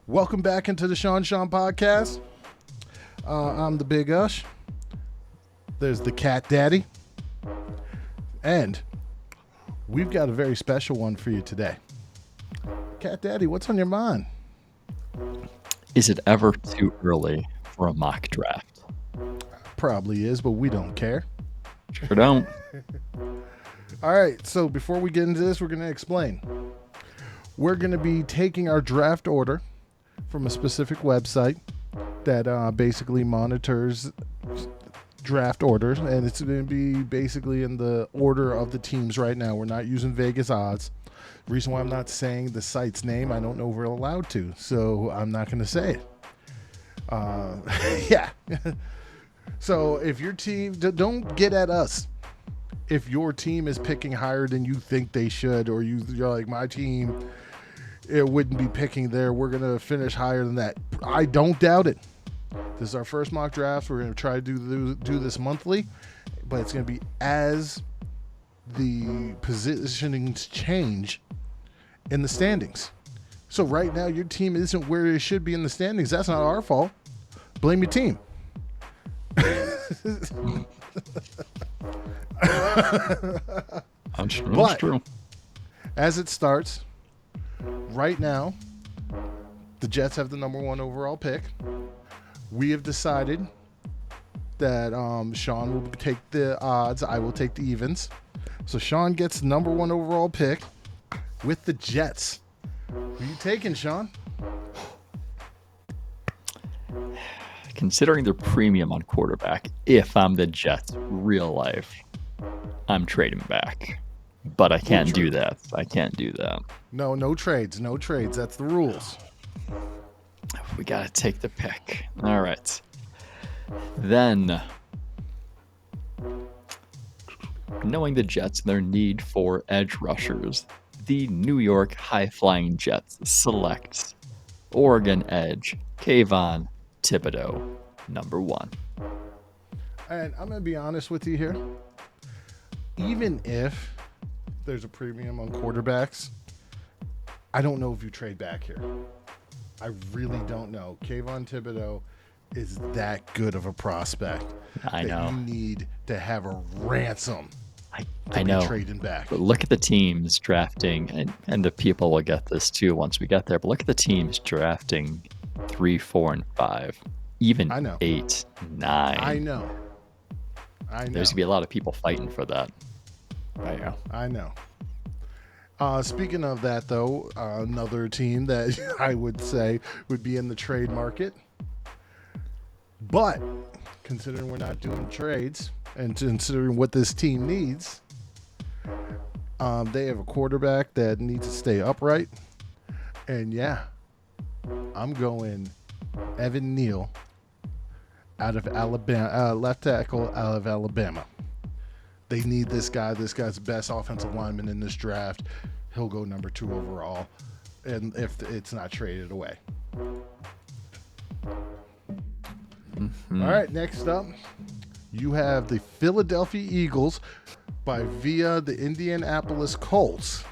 Welcome back into the Sean podcast. I'm the Big Ush. There's the Cat Daddy. And we've got a very special one for you today. Cat Daddy, what's on your mind? Is it ever too early for a mock draft? Probably is, but we don't care. Sure don't. All right, so before we get into this, we're going to explain. We're going to be taking our draft order from a specific website that basically monitors draft orders, and it's going to be basically in the order of the teams right now. We're not using Vegas odds. The reason why I'm not saying the site's name, I don't know if we're allowed to, so I'm not going to say it. Yeah. So if your team, don't get at us. If your team is picking higher than you think they should, or you're like, my team, it wouldn't be picking there, we're going to finish higher than that. I don't doubt it. This is our first mock draft. We're going to try to do this monthly, but it's going to be as the positionings change in the standings. So right now, your team isn't where it should be in the standings. That's not our fault. Blame your team. I'm sure But that's true. as it starts, right now, the Jets have the number 1 overall pick. We have decided that Sean will take the odds. I will take the evens. So Sean gets number 1 overall pick with the Jets. Who are you taking, Sean? Considering their premium on quarterback, if I'm the Jets, real life, I'm trading back. But I can't do that. No trades. No trades. That's the rules. We got to take the pick. All right. Then, knowing the Jets and their need for edge rushers, the New York High-Flying Jets select Oregon edge Kayvon Thibodeau, number 1. And I'm going to be honest with you here. Even if there's a premium on quarterbacks, I don't know if you trade back here. I really don't know. Kayvon Thibodeau is that good of a prospect. I know. You need to have a ransom. I know. Trading back. But look at the teams drafting, and the people will get this too once we get there. But look at the teams drafting 3, 4, and 5, even 8, 9. I know. There's gonna be a lot of people fighting for that. I know. Speaking of that, though, another team that I would say would be in the trade market, but considering we're not doing trades and considering what this team needs, they have a quarterback that needs to stay upright, and I'm going Evan Neal out of Alabama, left tackle out of Alabama. They need this guy. This guy's the best offensive lineman in this draft. He'll go number 2 overall, and if it's not traded away. Mm-hmm. All right, next up, you have the Philadelphia Eagles via the Indianapolis Colts.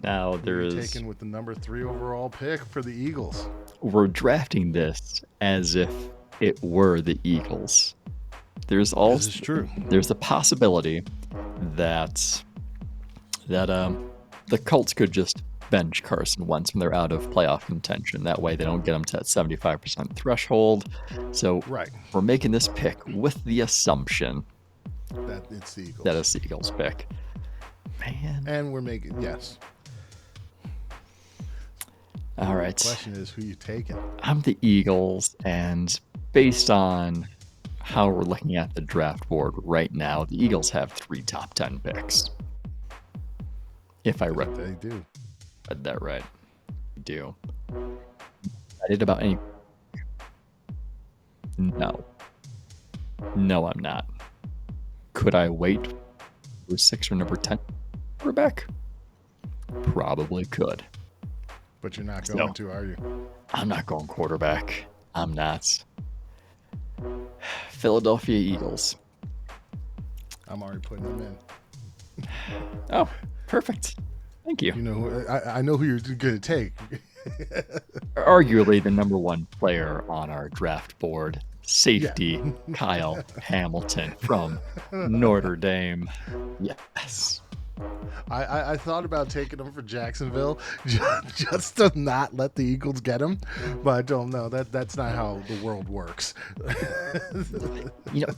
Now there is taken with the number 3 overall pick for the Eagles. We're drafting this as if it were the Eagles. There's also this is true. There's a possibility that the Colts could just bench Carson Wentz when they're out of playoff contention. That way they don't get him to that 75% threshold. So we're making this pick with the assumption that it's the Eagles. That it's the Eagles pick. Man. And we're making, yes. All right. The question is, who you taking? I'm the Eagles, and based on how we're looking at the draft board right now, the Eagles have 3 top 10 picks. If I read They do. that right. I do. I did about any. No. No, I'm not. Could I wait for 6 or number 10 quarterback? Probably could. But you're not going to, are you? I'm not going quarterback. I'm not. Philadelphia Eagles. I'm already putting them in. Oh, perfect. Thank you. You know, I know who you're going to take. Arguably the number 1 player on our draft board, safety Kyle Hamilton from Notre Dame. Yes. I thought about taking him for Jacksonville just to not let the Eagles get him, but I don't know. That's not how the world works.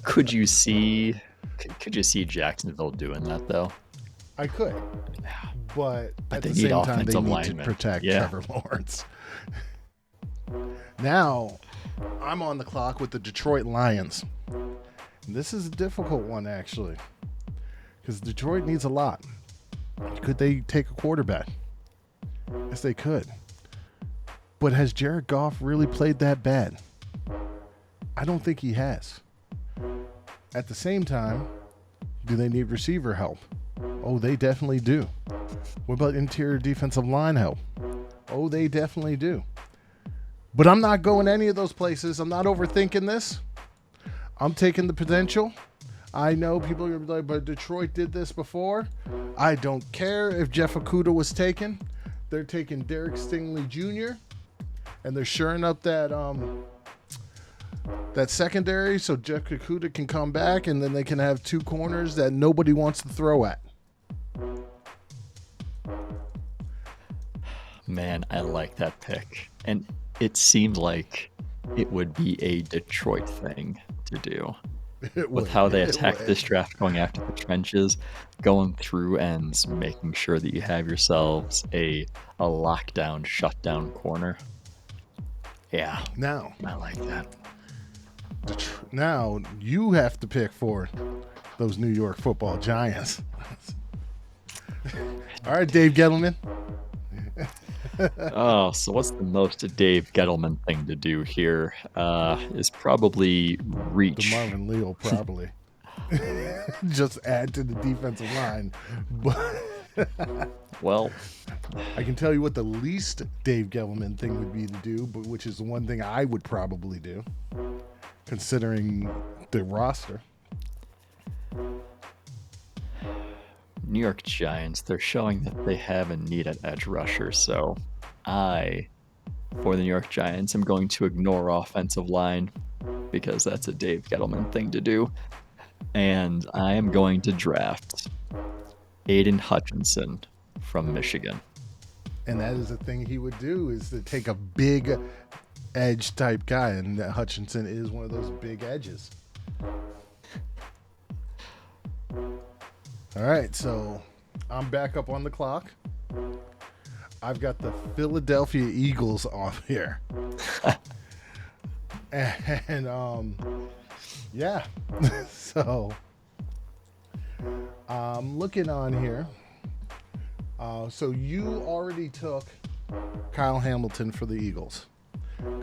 Could you see Jacksonville doing that though? I could, but at they the need same time, they need linemen. to protect Trevor Lawrence. Now, I'm on the clock with the Detroit Lions. This is a difficult one, actually, because Detroit needs a lot. Could they take a quarterback? Yes, they could. But has Jared Goff really played that bad? I don't think he has. At the same time, do they need receiver help? Oh, they definitely do. What about interior defensive line help? Oh, they definitely do. But I'm not going any of those places. I'm not overthinking this. I'm taking the potential. I know people are going to be like, but Detroit did this before. I don't care if Jeff Okudah was taken. They're taking Derek Stingley Jr. And they're shoring up that secondary so Jeff Okudah can come back and then they can have 2 corners that nobody wants to throw at. Man, I like that pick. And it seemed like it would be a Detroit thing to do. With how they attack this draft, going after the trenches, going through and making sure that you have yourselves a lockdown, shutdown corner. Yeah. Now, I like that. Now you have to pick for those New York Football Giants. All right, Dave Gettleman. Oh, so what's the most Dave Gettleman thing to do here? Is probably reach. The Marvin Lee will probably just add to the defensive line. But well, I can tell you what the least Dave Gettleman thing would be to do, but which is the one thing I would probably do, considering the roster. New York Giants, they're showing that they have a need at edge rusher, so for the New York Giants, I'm going to ignore offensive line because that's a Dave Gettleman thing to do, and I am going to draft Aiden Hutchinson from Michigan. And that is the thing he would do, is to take a big edge type guy, and Hutchinson is one of those big edges. All right, so I'm back up on the clock. I've got the Philadelphia Eagles off here. And yeah. So I'm looking on here. So you already took Kyle Hamilton for the Eagles.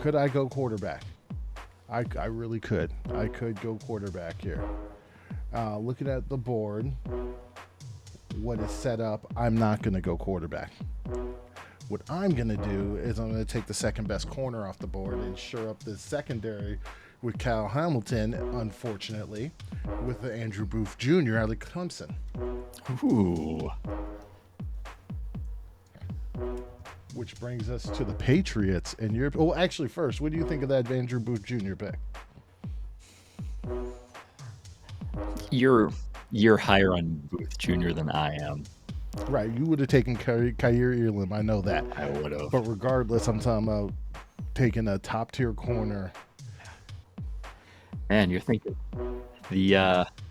Could I go quarterback? I really could. I could go quarterback here. Looking at the board, what is set up, I'm not going to go quarterback. What I'm going to do is I'm going to take the second best corner off the board and shore up the secondary with Kyle Hamilton, unfortunately, with the Andrew Booth Jr. out of Clemson. Ooh. Which brings us to the Patriots. And well, actually, first, what do you think of that Andrew Booth Jr. pick? You're higher on Booth Jr. than I am. Right, you would have taken Kyer Elam, I know that. I would have. But regardless, I'm talking about taking a top-tier corner. Man, you're thinking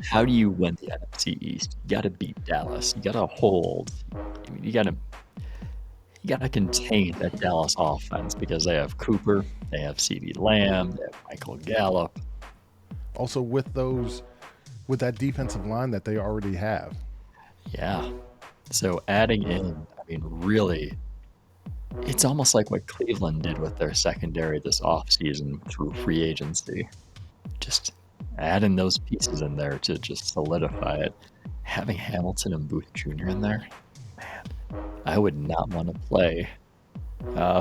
how do you win the NFC East? You got to beat Dallas. You got to hold. I mean, you got to contain that Dallas offense because they have Cooper, they have CeeDee Lamb, they have Michael Gallup. Also with that defensive line that they already have. Yeah. So adding in, I mean, really, it's almost like what Cleveland did with their secondary this offseason through free agency. Just adding those pieces in there to just solidify it. Having Hamilton and Booth Jr. in there, man, I would not want to play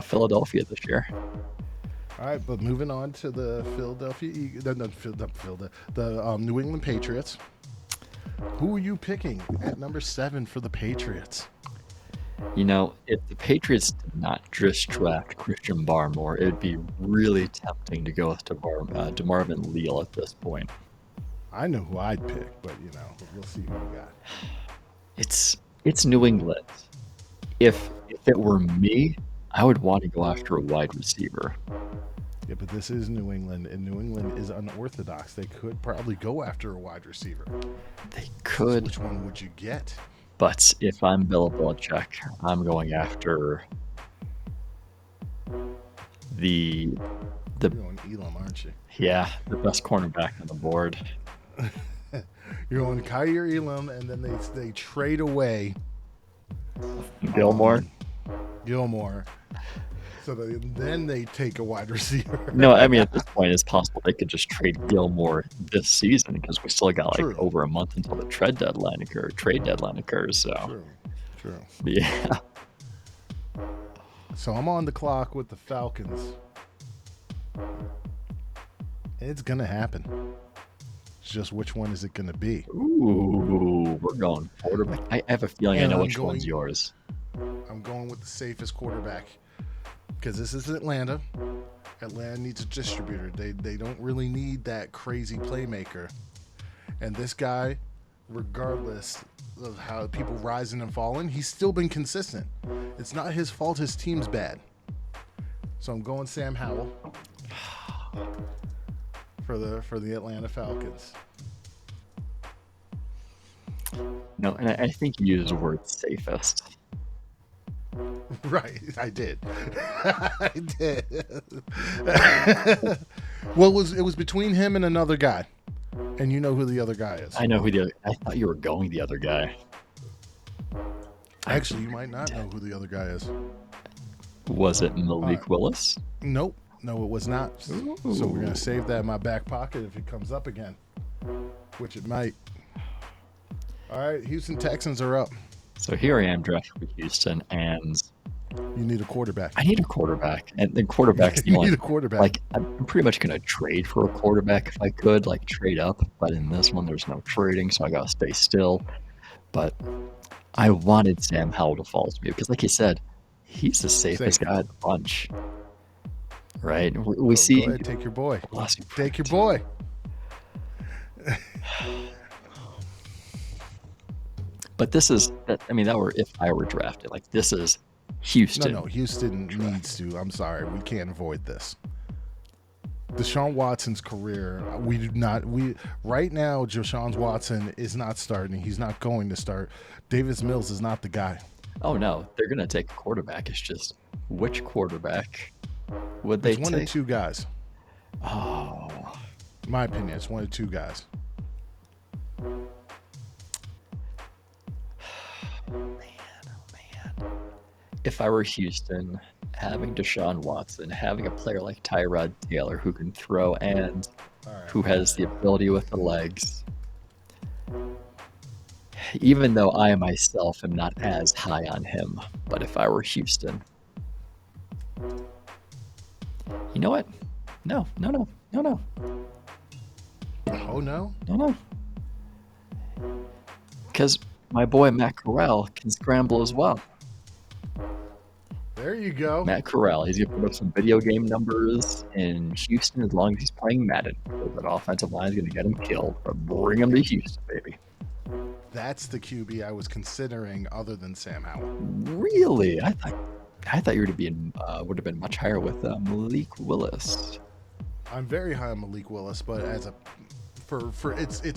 Philadelphia this year. All right, but moving on to the New England Patriots. Who are you picking at number 7 for the Patriots? You know, if the Patriots did not just draft Christian Barmore, it would be really tempting to go with DeMarvin Leal at this point. I know who I'd pick, but we'll see who we got. It's New England. If it were me, I would want to go after a wide receiver. Yeah, but this is New England, and New England is unorthodox. They could probably go after a wide receiver. They could. Which one would you get? But if I'm Bill Belichick, I'm going after You're going Elam, aren't you? Yeah, the best cornerback on the board. You're going Kaiir Elam, and then they trade away Gilmore. So then they take a wide receiver. No, I mean, at this point, it's possible they could just trade Gilmore this season because we still got over a month until the trade deadline occurs. So, True. Yeah. So I'm on the clock with the Falcons. It's gonna happen. It's just which one is it gonna be? Ooh, we're going quarterback. I have a feeling I know which one's yours. I'm going with the safest quarterback. Because this is Atlanta. Atlanta needs a distributor. They don't really need that crazy playmaker. And this guy, regardless of how people rising and falling, he's still been consistent. It's not his fault his team's bad. So I'm going Sam Howell for the Atlanta Falcons. No, and I think you used the word safest. Right, I did. I did. Well, it was between him and another guy, and you know who the other guy is. I know who the other. I thought you were going the other guy. Actually, you might not know who the other guy is. Was it Malik Willis? Nope. No, it was not. Ooh. So we're gonna save that in my back pocket if it comes up again, which it might. All right, Houston Texans are up. So here I am drafted with Houston, and you need a quarterback. I need a quarterback, and the quarterback's the you only. need a quarterback. Like, I'm pretty much gonna trade for a quarterback if I could, like trade up. But in this one, there's no trading, so I gotta stay still. But I wanted Sam Howell to fall to me because, like you said, he's the safest guy in the bunch. Right? We see. Go ahead, take your boy. Take your boy. But this is, that were if I were drafted. Like, this is Houston. No, Houston needs to. I'm sorry, we can't avoid this. Deshaun Watson's career, right now, Deshaun Watson is not starting. He's not going to start. Davis Mills is not the guy. Oh, no, they're going to take a quarterback. It's just, which quarterback would they take? It's one of two guys. Oh. In my opinion, it's one of two guys. Man. If I were Houston, having Deshaun Watson, having a player like Tyrod Taylor who can throw and who has the ability with the legs, even though I myself am not as high on him, but if I were Houston, you know what? No. Oh, no? No. Because my boy Matt Corral can scramble as well. There you go. Matt Corral, he's going to put up some video game numbers in Houston as long as he's playing Madden. That offensive line is going to get him killed, but bring him to Houston, baby. That's the QB I was considering other than Sam Howell. Really? I thought you would have been much higher with Malik Willis. I'm very high on Malik Willis, but it's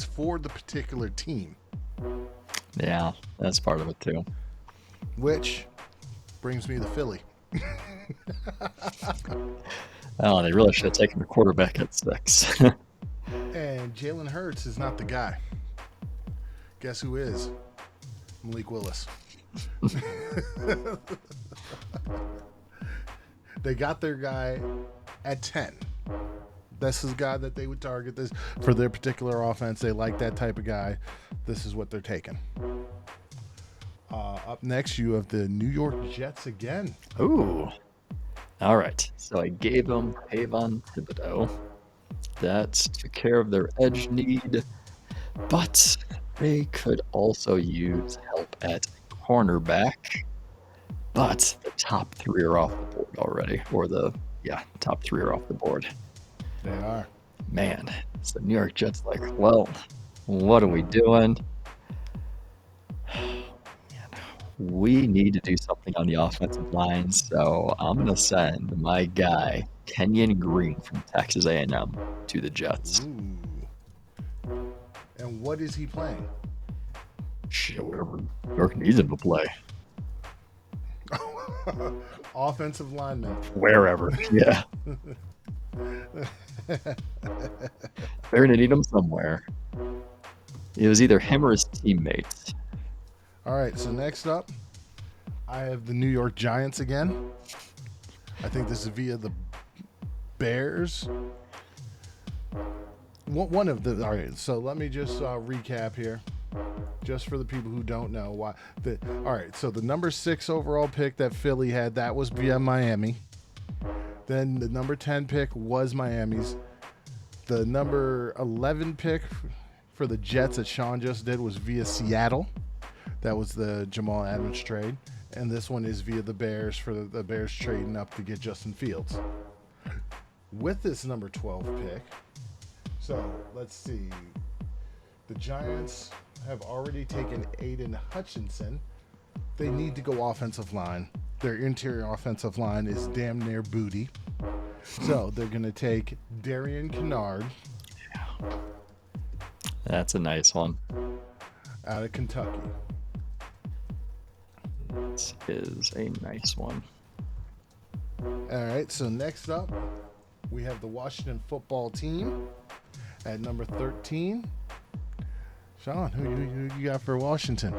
for the particular team. Yeah, that's part of it too. Which brings me to Philly. Oh, they really should have taken the quarterback at 6. And Jalen Hurts is not the guy. Guess who is? Malik Willis. They got their guy at 10. This is the guy that they would target this for their particular offense. They like that type of guy. This is what they're taking. Up next, you have the New York Jets again. Ooh. All right. So I gave them Kayvon Thibodeau. That took care of their edge need. But they could also use help at cornerback. But the top 3 are off the board already. Top 3 are off the board. They are. Man, so New York Jets like, well, what are we doing? Man, we need to do something on the offensive line, so I'm going to send my guy, Kenyon Green from Texas A&M, to the Jets. Ooh. And what is he playing? Shit, whatever New York needs him to play. Offensive lineman. Wherever, yeah. They're going to need him somewhere. It was either him or his teammates. All right, so next up, I have the New York Giants again. I think this is via the Bears. One of the. All right, so let me just recap here, just for the people who don't know why. All right, so the number 6 overall pick that Philly had, that was via Miami. Then the number 10 pick was Miami's. The number 11 pick for the Jets that Sean just did was via Seattle. That was the Jamal Adams trade. And this one is via the Bears for the Bears trading up to get Justin Fields. With this number 12 pick, so let's see. The Giants have already taken Aiden Hutchinson. They need to go offensive line. Their interior offensive line is damn near booty. So they're going to take Darian Kennard. Yeah. That's a nice one. Out of Kentucky. This is a nice one. All right, so next up, we have the Washington football team at number 13. Sean, who you got for Washington?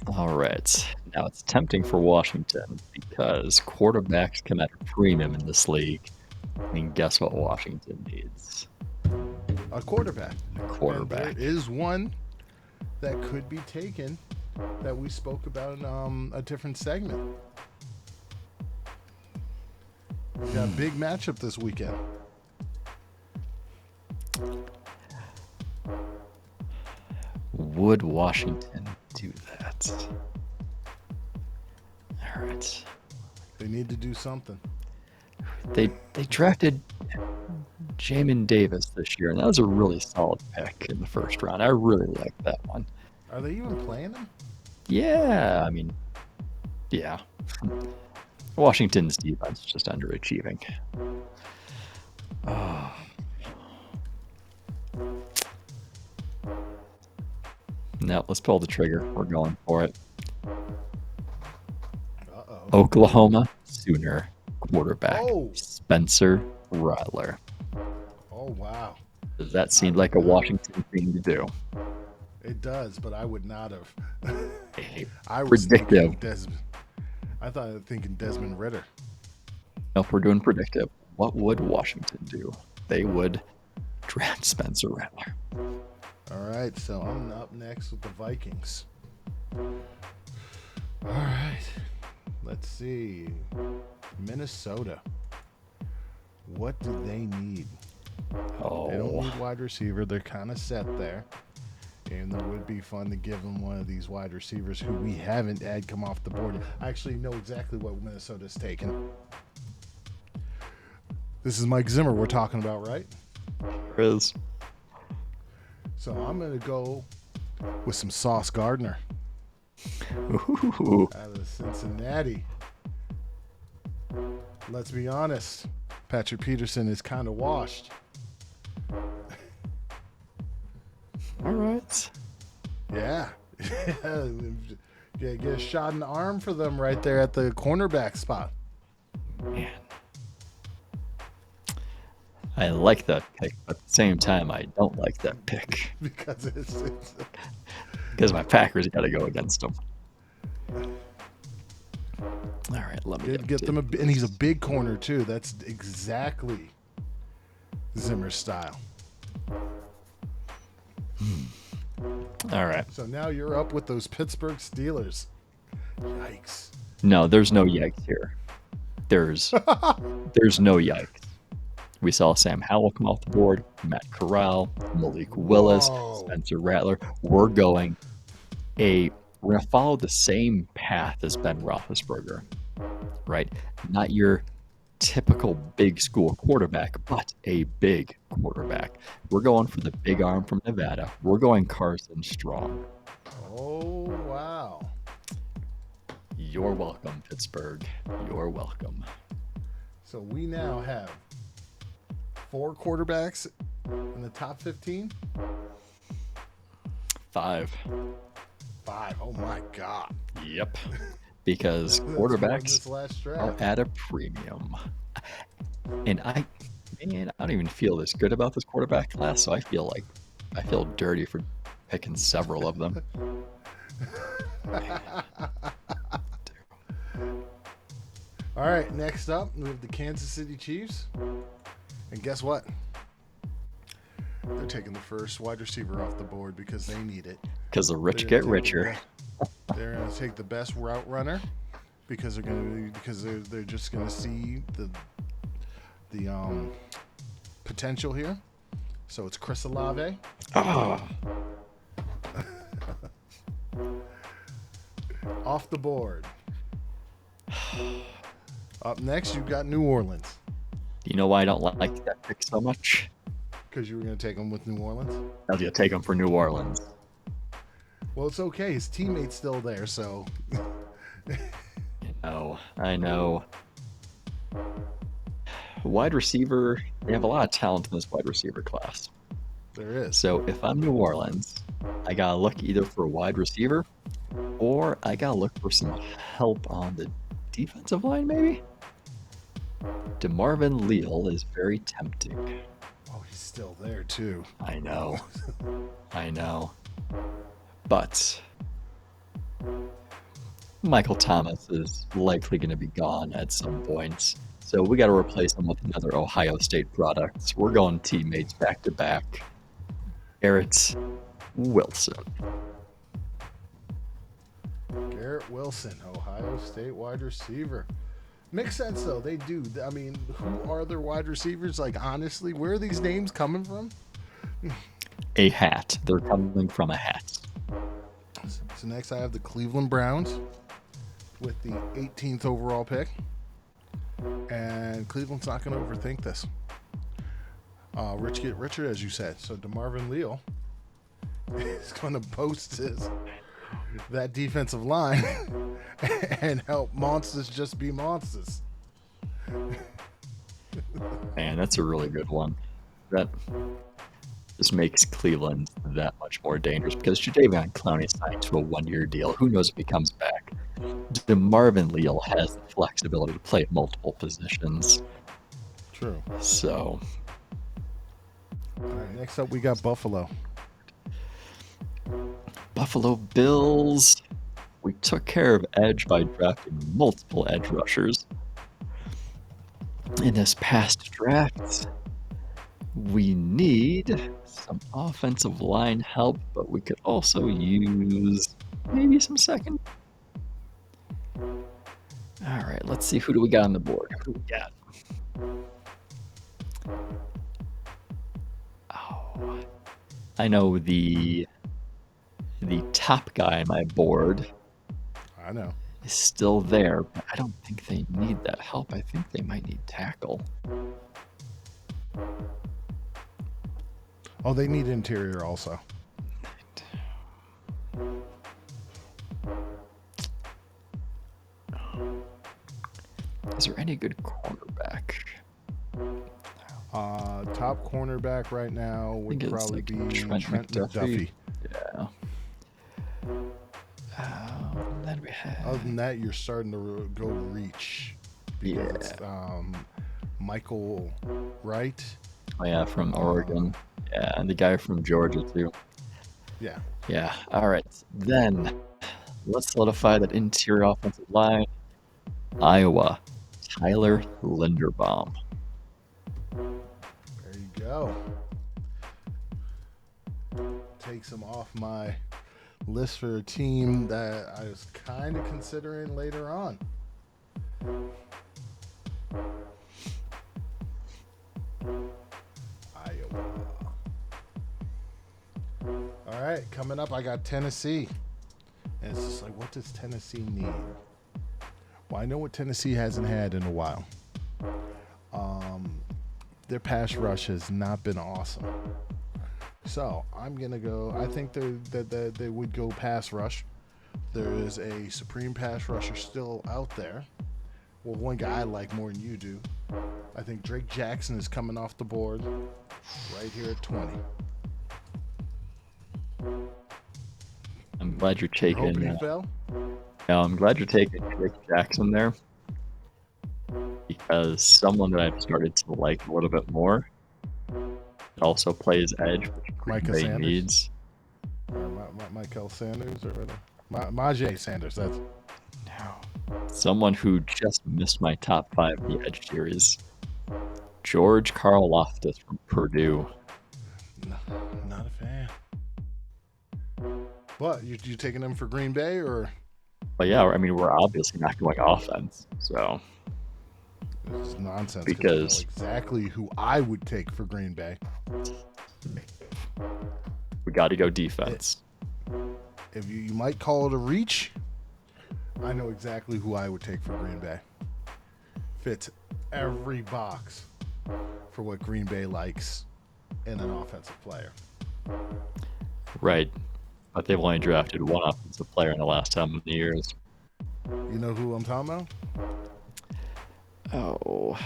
All right. Now it's tempting for Washington because quarterbacks come at a premium in this league. And guess what Washington needs? A quarterback. A quarterback. And there is one that could be taken that we spoke about in a different segment. We got a big matchup this weekend. Would Washington do that? All right. They need to do something. They drafted Jamin Davis this year, and that was a really solid pick in the first round. I really liked that one. Are they even playing him? Yeah, I mean, yeah. Washington's defense is just underachieving. No, let's pull the trigger. We're going for it. Uh-oh. Oklahoma Sooner quarterback Spencer Rattler. Oh, wow. Does that seem like a Washington thing to do? It does, but I would not have. I was predictive. I thought I was thinking Desmond Ritter. Nope, we're doing predictive. What would Washington do? They would draft Spencer Rattler. All right, so I'm up next with the Vikings. All right, let's see. Minnesota. What do they need? They don't need wide receiver. They're kind of set there. And it would be fun to give them one of these wide receivers who we haven't had come off the board. I actually know exactly what Minnesota's taken. This is Mike Zimmer we're talking about, right? There is. So I'm going to go with some Sauce Gardner. Ooh. Out of Cincinnati. Let's be honest. Patrick Peterson is kind of washed. All right. Yeah. Get a shot in the arm for them right there at the cornerback spot. Man. I like that pick, but at the same time, I don't like that pick because it's because my Packers got to go against them. All right, let me get them and he's a big corner too. That's exactly Zimmer's style. All right. So now you're up with those Pittsburgh Steelers. Yikes. No, there's no yikes here. There's no yikes. We saw Sam Howell come off the board, Matt Corral, Malik Willis, Spencer Rattler. We're going to follow the same path as Ben Roethlisberger, right? Not your typical big school quarterback, but a big quarterback. We're going for the big arm from Nevada. We're going Carson Strong. Oh, wow. You're welcome, Pittsburgh. You're welcome. So we now have 4 quarterbacks in the top 15? 5. 5. Oh, my God. Yep. Because quarterbacks are at a premium. And I don't even feel this good about this quarterback class, so I feel dirty for picking several of them. All right, next up, we have the Kansas City Chiefs. And guess what? They're taking the first wide receiver off the board because they need it. Because the rich get richer. They're going to take the best route runner because they're just going to see the potential here. So it's Chris Olave. Off the board. Up next, you've got New Orleans. You know why I don't like that pick so much? Because you were going to take him with New Orleans? I was going to take him for New Orleans. Well, it's okay. His teammate's still there, so... I know. Wide receiver, they have a lot of talent in this wide receiver class. There is. So if I'm New Orleans, I got to look either for a wide receiver or I got to look for some help on the defensive line, maybe? DeMarvin Leal is very tempting. Oh, he's still there, too. I know. But Michael Thomas is likely going to be gone at some point. So we got to replace him with another Ohio State product. We're going teammates back to back. Garrett Wilson. Garrett Wilson, Ohio State wide receiver. Makes sense, though. They do. I mean, who are their wide receivers? Like, honestly, where are these names coming from? A hat. They're coming from a hat. So next I have the Cleveland Browns with the 18th overall pick. And Cleveland's not going to overthink this. Rich get richer, as you said. So DeMarvin Leal is going to post that defensive line and help monsters just be monsters. Man, that's a really good one. That just makes Cleveland that much more dangerous because Jadeveon Clowney signed to a 1-year deal. Who knows if he comes back? DeMarvin Leal has the flexibility to play at multiple positions. True. So. All right, next up we got Buffalo. Buffalo Bills. We took care of edge by drafting multiple edge rushers. In this past draft, we need some offensive line help, but we could also use maybe some second. All right, let's see. Who do we got on the board? Who do we got? Oh, I know the top guy on my board. I know. Is still there, but I don't think they need that help. I think they might need tackle. Oh, they need interior also. Is there any good cornerback? Top cornerback right now would probably be Trent McDuffie. Yeah. Then we have... Other than that, you're starting to go reach. Because, Michael Wright Oh yeah, from Oregon. Yeah, and the guy from Georgia too. Yeah. Yeah. All right. Then let's solidify that interior offensive line. Iowa, Tyler Linderbaum. There you go. Takes him off my list for a team that I was kind of considering later on. Iowa. All right, coming up, I got Tennessee. And it's just like, what does Tennessee need? Well, I know what Tennessee hasn't had in a while. Their pass rush has not been awesome. So I'm going to go, I think that they would go pass rush. There is a supreme pass rusher still out there. Well, one guy I like more than you do. I think Drake Jackson is coming off the board right here at 20. I'm glad you're taking. Hoping he fell? I'm glad you're taking Drake Jackson there, because someone that I've started to like a little bit more. It also plays edge, which Green Bay needs. Michael Sanders or whatever. Majay Sanders. That's someone who just missed my top 5 in the edge series. George Karlaftis from Purdue. No, not a fan. But you taking him for Green Bay or? But yeah, I mean, we're obviously not going offense, so. This is nonsense. Because I know exactly who I would take for Green Bay. We got to go defense. If you might call it a reach, I know exactly who I would take for Green Bay. Fits every box for what Green Bay likes in an offensive player. Right. But they've only drafted one offensive player in the last 10 years. You know who I'm talking about? Oh.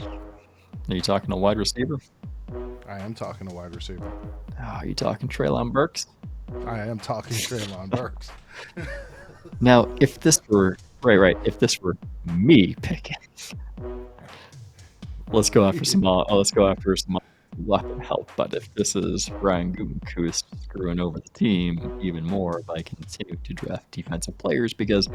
Are you talking a wide receiver? I am talking a wide receiver. Oh, are you talking Treylon Burks? I am talking Treylon Burks. Now, if this were if this were me picking, let's go after some luck and help. But if this is Brian Gutekunst screwing over the team even more by continuing to draft defensive players, because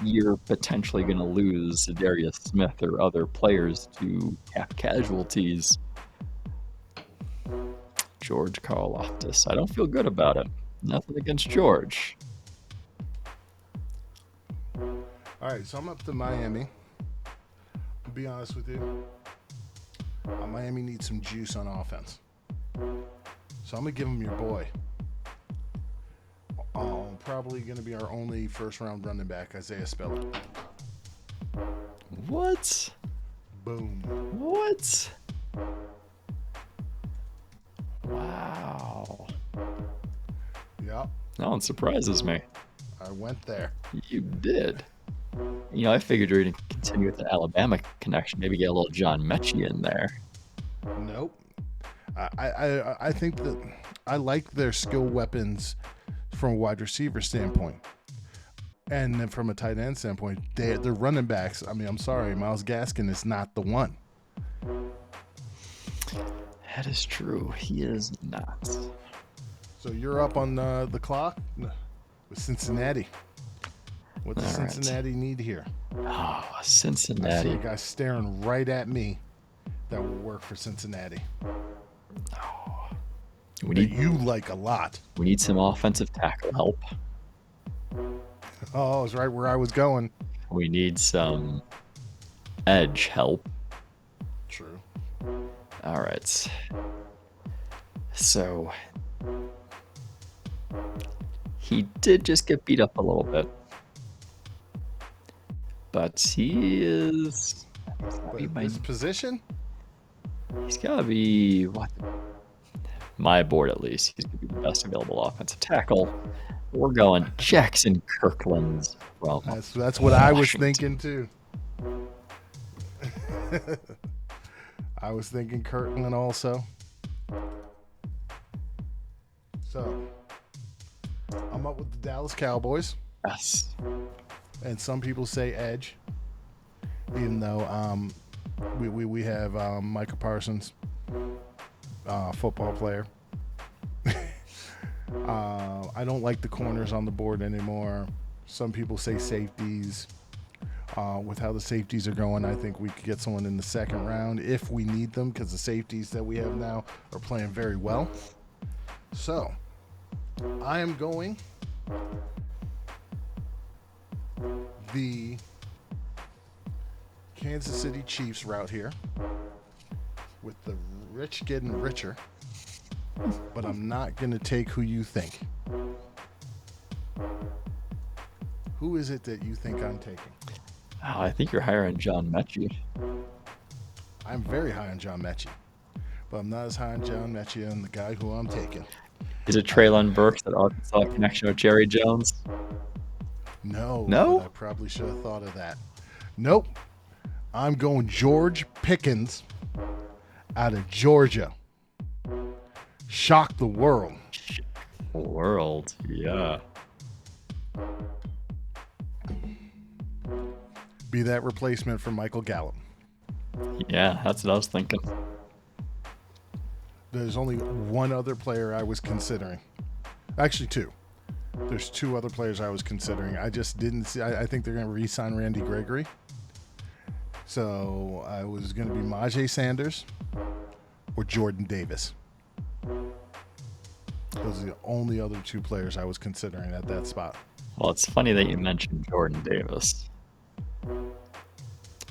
you're potentially going to lose Darius Smith or other players to cap casualties. George Karlaftis. I don't feel good about it. Nothing against George. All right, so I'm up to Miami. To be honest with you, Miami needs some juice on offense. So I'm going to give them your boy. Probably going to be our only first-round running back, Isaiah Spiller. What? Boom. What? Wow. Yep. That one surprises me. I went there. You did. You know, I figured you were going to continue with the Alabama connection. Maybe get a little John Mechie in there. Nope. I think that I like their skill weapons from a wide receiver standpoint. And then from a tight end standpoint, they're running backs. I mean, I'm sorry, Myles Gaskin is not the one. That is true. He is not. So you're up on the clock with Cincinnati. What does Cincinnati need here? Oh, I Cincinnati. see a guy staring right at me that will work for Cincinnati. Oh. You like a lot. We need some offensive tackle help. Oh, it's right where I was going. We need some edge help. True. All right. So he did just get beat up a little bit. But he is... His position? He's got to be, what? My board, at least. He's going to be the best available offensive tackle. We're going Jackson Kirkland from That's what I was thinking, too. I was thinking Kirkland also. So, I'm up with the Dallas Cowboys. Yes. And some people say edge, even though We have Micah Parsons, football player. I don't like the corners on the board anymore. Some people say safeties. With how the safeties are going, I think we could get someone in the second round if we need them, because the safeties that we have now are playing very well. So, I am going the Kansas City Chiefs route here, with the rich getting richer, but I'm not going to take who you think. Who is it that you think I'm taking? Oh, I think you're higher on John Mechie. I'm very high on John Mechie, but I'm not as high on John Mechie and the guy who I'm taking. Is it Traylon Burks, that Arkansas connection with Jerry Jones? No, No? but I probably should have thought of that. Nope. I'm going George Pickens out of Georgia. Shock the world. World, yeah. Be that replacement for Michael Gallup. Yeah, that's what I was thinking. There's only one other player I was considering. Actually, two. There's two other players I was considering. I just didn't see. I think they're going to re-sign Randy Gregory. So I was going to be Najee Sanders or Jordan Davis. Those are the only other two players I was considering at that spot. Well, it's funny that you mentioned Jordan Davis,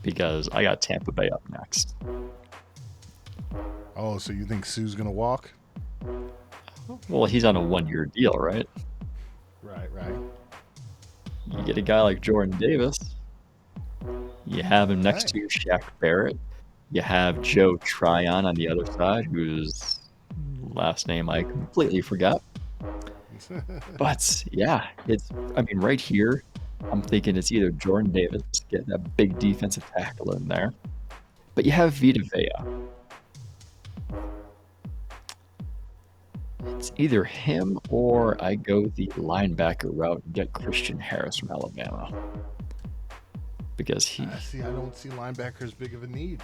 because I got Tampa Bay up next. Oh, so you think Sue's going to walk? Well, he's on a 1-year deal, right? Right. You get a guy like Jordan Davis, you have him next to Shaq Barrett, you have Joe Tryon on the other side, whose last name I completely forgot. But yeah, right here, I'm thinking it's either Jordan Davis, getting a big defensive tackle in there, but you have Vita Vea. It's either him or I go the linebacker route and get Christian Harris from Alabama. Because I don't see linebacker as big of a need.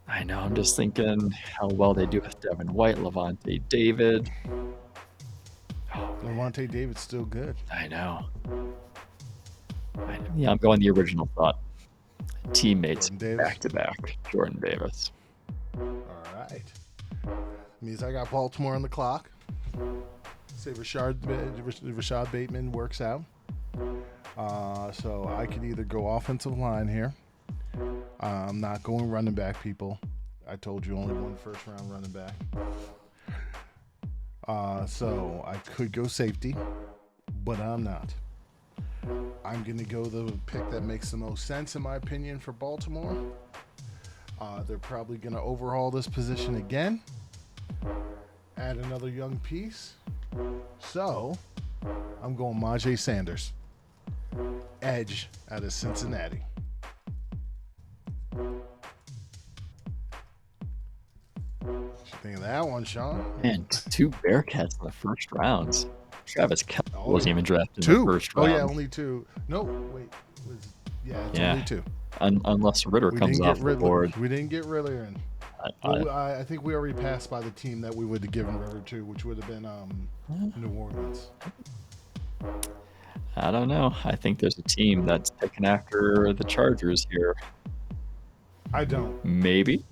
I know, I'm just thinking how well they do with Devin White, Levante David. Levante David's still good. I know. Yeah, I'm going the original thought. Teammates back-to-back, Jordan Davis. All right. Means I got Baltimore on the clock. Say Rashad Bateman works out. So I could either go offensive line here. I'm not going running back, people. I told you only one first-round running back. So I could go safety, but I'm not. I'm going to go the pick that makes the most sense, in my opinion, for Baltimore. They're probably going to overhaul this position again. Add another young piece. So I'm going Najee Sanders. Edge out of Cincinnati. What you think of that one, Sean? Man, 2 Bearcats in the first rounds. Travis Kelce wasn't even drafted in the first round. round. Oh, yeah, only 2. No, wait. It's only 2. Unless Ritter comes off the board. We didn't get Ritter in. I think we already passed by the team that we would have given Ritter to, which would have been New Orleans. I don't know. I think there's a team that's picking after the Chargers here. I don't. Maybe.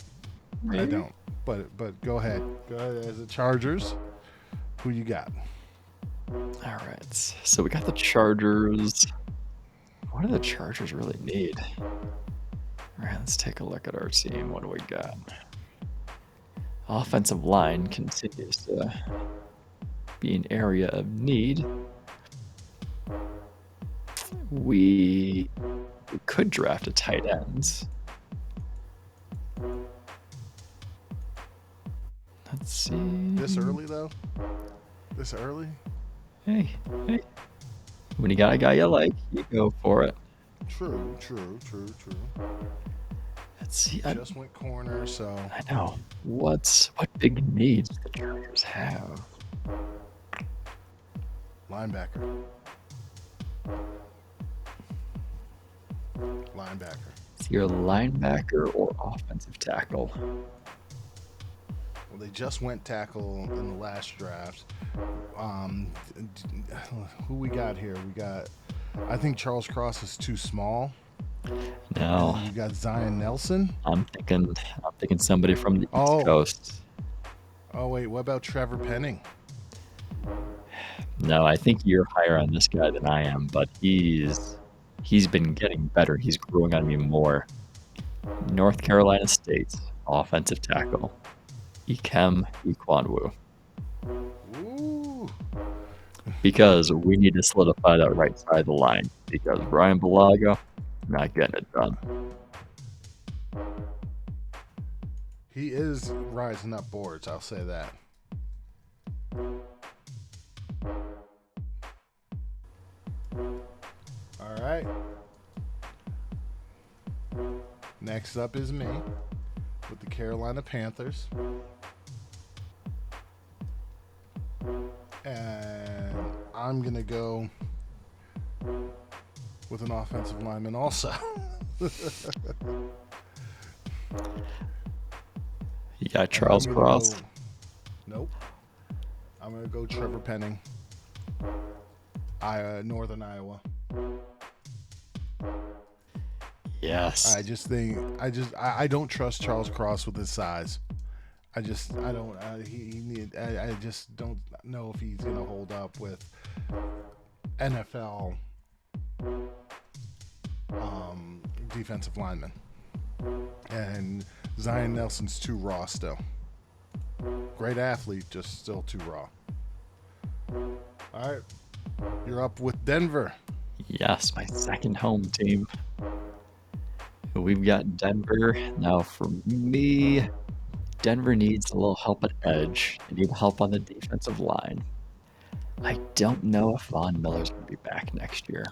I don't. But go ahead. Go ahead as the Chargers. Who you got? All right. So we got the Chargers. What do the Chargers really need? All right, let's take a look at our team. What do we got? Offensive line continues to be an area of need. We could draft a tight end. Let's see. This early, though? This early? Hey. When you got a guy you like, you go for it. True. Let's see. Just went corner, so. I know. What big needs do the Chargers have? Linebacker. your linebacker or offensive tackle? Well, they just went tackle in the last draft. Um, who we got here? I think Charles Cross is too small. No, And you got Zion Nelson. I'm thinking somebody from the East Oh, Coast. oh wait, what about Trevor Penning? No, I think you're higher on this guy than I am, but he's been getting better. He's growing on me more. North Carolina State offensive tackle, Ikem Ikwanwu. Ooh, Because we need to solidify that right side of the line. Because Brian Balaga, not getting it done. he is rising up boards. I'll say that. All right. Next up is me with the Carolina Panthers. And I'm going to go with an offensive lineman also. You got Charles Cross. Nope. I'm going to go Trevor Penning, Northern Iowa. Yes. I don't trust Charles Cross with his size. I just don't know if he's gonna hold up with NFL defensive linemen. And Zion Nelson's too raw still. Great athlete, just still too raw. All right, you're up with Denver. Yes, my second home team. We've got Denver. Now for me, Denver needs a little help at edge. They need help on the defensive line. I don't know if Von Miller's going to be back next year.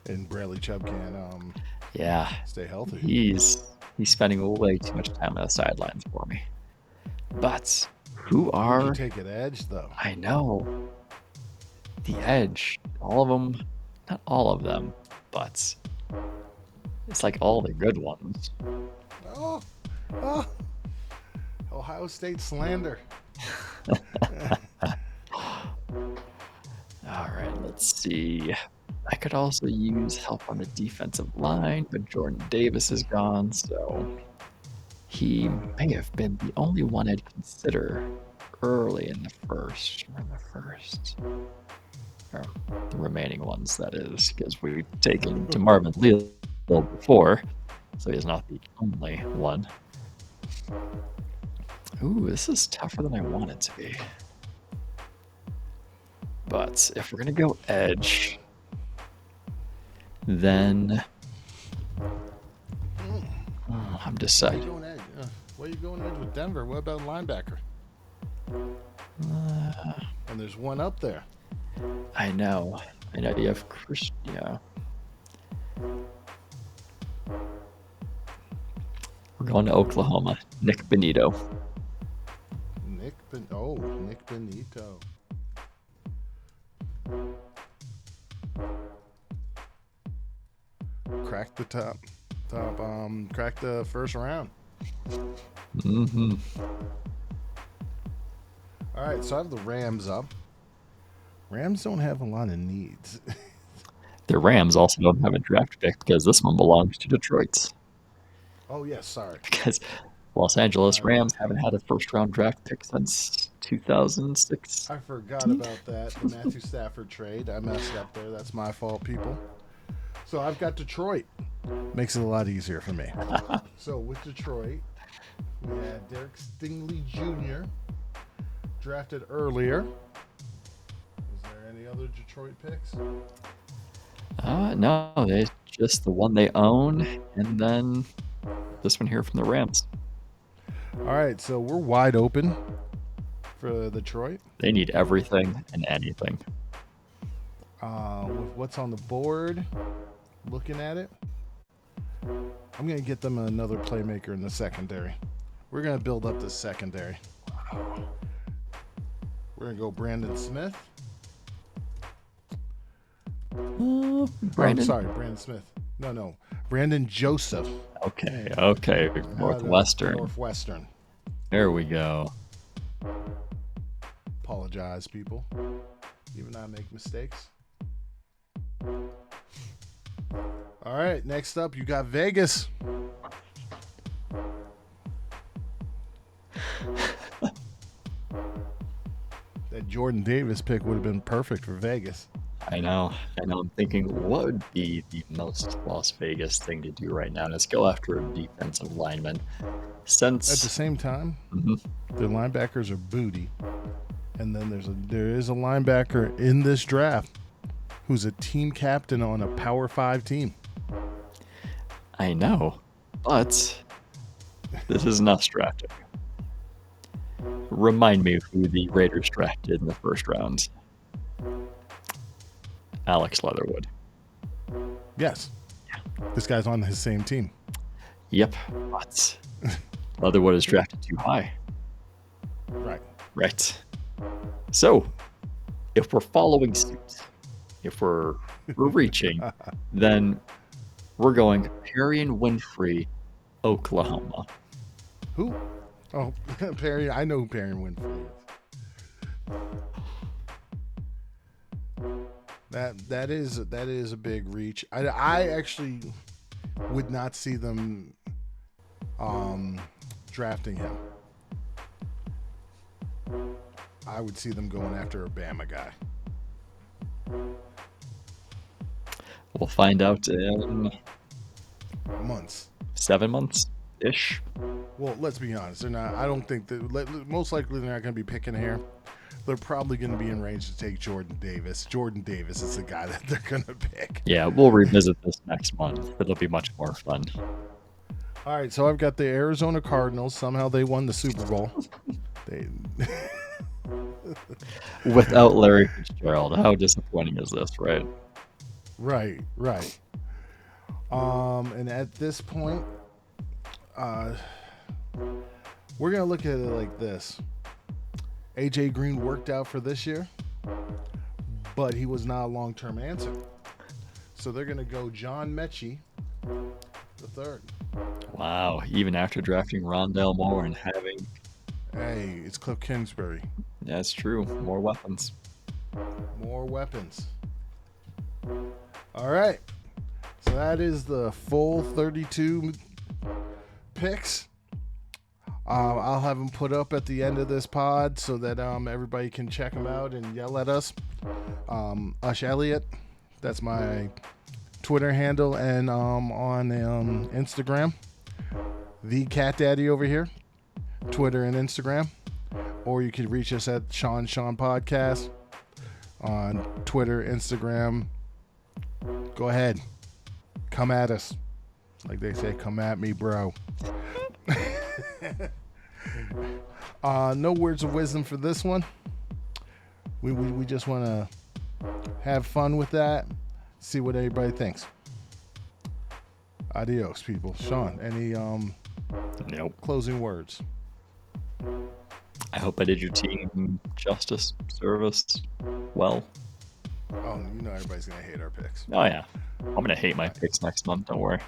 And Bradley Chubb can Yeah, stay healthy. he's spending way too much time on the sidelines for me. But who Who'd are... you take at edge though? I know. The edge. All of them. Not all of them, but it's like all the good ones. Oh, oh. Ohio State slander. All right, let's see. I could also use help on the defensive line, but Jordan Davis is gone, so he may have been the only one I'd consider early in the first. Or the remaining ones, that is, because we've taken DeMarvin Leal before, so he's not the only one. Ooh, this is tougher than I want it to be. But if we're going to go edge, then I'm deciding. Why are you going edge with Denver? What about linebacker? And there's one up there. I know. You have Chris. Yeah. We're going to Oklahoma. Nick Benito. Nick Benito. Cracked the top. Cracked the first round. Mm-hmm. All right, so I have the Rams up. Rams don't have a lot of needs. The Rams also don't have a draft pick because this one belongs to Detroit. Oh, yes, sorry. Because Los Angeles Rams haven't had a first-round draft pick since 2006. I forgot about that. The Matthew Stafford trade. I messed up there. That's my fault, people. So I've got Detroit. Makes it a lot easier for me. So with Detroit, we had Derek Stingley Jr. drafted earlier. Was there any other Detroit picks? No, they just the one they own, and then this one here from the Rams. All right, so we're wide open for Detroit. They need everything and anything. With what's on the board, looking at it, I'm going to get them another playmaker in the secondary. We're going to build up the secondary. We're going to go Brandon Smith. Brandon. Brandon Smith. No. Brandon Joseph. Okay. Northwestern. Northwestern. There we go. Apologize, people. Even I make mistakes. All right, next up, you got Vegas. That Jordan Davis pick would have been perfect for Vegas. I know. I'm thinking, what would be the most Las Vegas thing to do right now? Let's go after a defensive lineman. At the Since same time, their linebackers are booty. And then there is a linebacker in this draft who's a team captain on a Power 5 team. I know, but this is us drafting. Remind me of who the Raiders drafted in the first round. Alex Leatherwood. Yes. This guy's on his same team. Yep, but Leatherwood is drafted too high. Right. So, if we're following suit, if we're reaching, then we're going Perrion Winfrey, Oklahoma. Who? Oh, Perry. I know who Perrion Winfrey is. That is a big reach. I actually would not see them drafting him. I would see them going after a Bama guy. We'll find out in Months. 7 months-ish. Well, let's be honest. They're not. I don't think that. Most likely, they're not going to be picking here. They're probably going to be in range to take Jordan Davis. Jordan Davis is the guy that they're going to pick. Yeah, we'll revisit this next month. It'll be much more fun. All right, so I've got the Arizona Cardinals. Somehow they won the Super Bowl. Without Larry Fitzgerald, how disappointing is this, right? Right. And at this point, we're going to look at it like this. AJ Green worked out for this year, but he was not a long-term answer. So they're going to go John Mechie the third. Wow, even after drafting Rondale Moore and having... Hey, it's Cliff Kingsbury. That's true. More weapons. All right. So that is the full 32 picks. I'll have them put up at the end of this pod so that everybody can check them out and yell at us. Ush Elliott, that's my Twitter handle, and on Instagram, the Cat Daddy over here, Twitter and Instagram. Or you could reach us at Sean Podcast on Twitter, Instagram. Go ahead. Come at us. Like they say, come at me, bro. No words of wisdom for this one. We just want to have fun with that. See what everybody thinks. Adios, people. Sean, any Nope. closing words? I hope I did your team justice, service, well. Oh, you know everybody's gonna hate our picks. Oh, yeah. I'm going to hate my picks next month, don't worry.